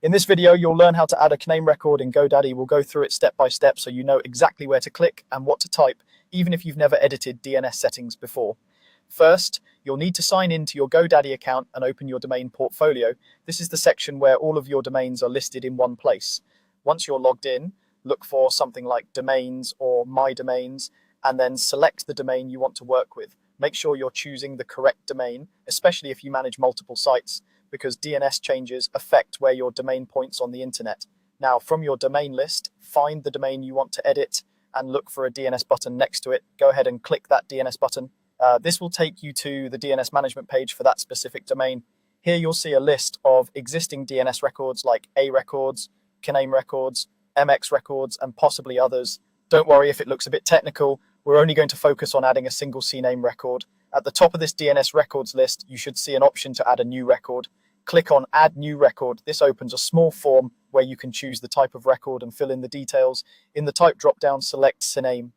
In this video, you'll learn how to add a CNAME record in GoDaddy. We'll go through it step by step so you know exactly where to click and what to type, even if you've never edited DNS settings before. First, you'll need to sign in to your GoDaddy account and open your domain portfolio. This is the section where all of your domains are listed in one place. Once you're logged in, look for something like domains or my domains, and then select the domain you want to work with. Make sure you're choosing the correct domain, especially if you manage multiple sites, because DNS changes affect where your domain points on the internet. Now, from your domain list, find the domain you want to edit and look for a DNS button next to it. Go ahead and click that DNS button. This will take you to the DNS management page for that specific domain. Here you'll see a list of existing DNS records like A records, CNAME records, MX records, and possibly others. Don't worry if it looks a bit technical. We're only going to focus on adding a single CNAME record. At the top of this DNS records list, you should see an option to add a new record. Click on Add New Record. This opens a small form where you can choose the type of record and fill in the details. In the type dropdown, select CNAME.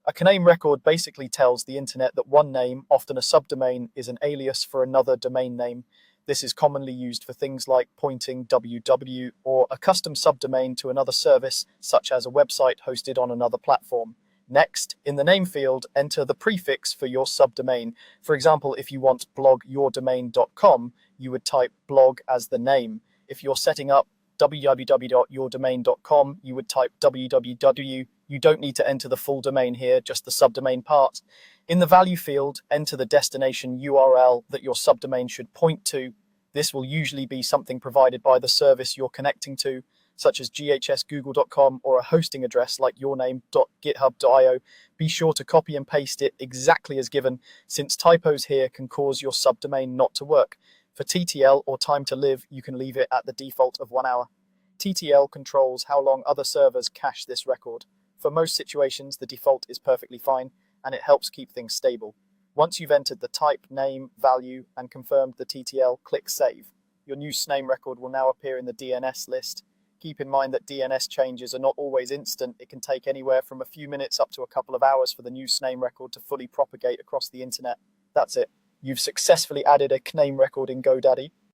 A CNAME record basically tells the internet that one name, often a subdomain, is an alias for another domain name. This is commonly used for things like pointing www or a custom subdomain to another service, such as a website hosted on another platform. Next, in the name field, enter the prefix for your subdomain. For example, if you want blogyourdomain.com, you would type blog as the name. If you're setting up www.yourdomain.com, you would type www. You don't need to enter the full domain here, just the subdomain part. In the value field, enter the destination URL that your subdomain should point to. This will usually be something provided by the service you're connecting to, such as ghsgoogle.com or a hosting address like yourname.github.io. Be sure to copy and paste it exactly as given, since typos here can cause your subdomain not to work. For TTL or time to live, you can leave it at the default of 1 hour. TTL controls how long other servers cache this record. For most situations, the default is perfectly fine, and it helps keep things stable. Once you've entered the type, name, value, and confirmed the TTL, click Save. Your new CNAME record will now appear in the DNS list. Keep in mind that DNS changes are not always instant. It can take anywhere from a few minutes up to a couple of hours for the new CNAME record to fully propagate across the internet. That's it. You've successfully added a CNAME record in GoDaddy.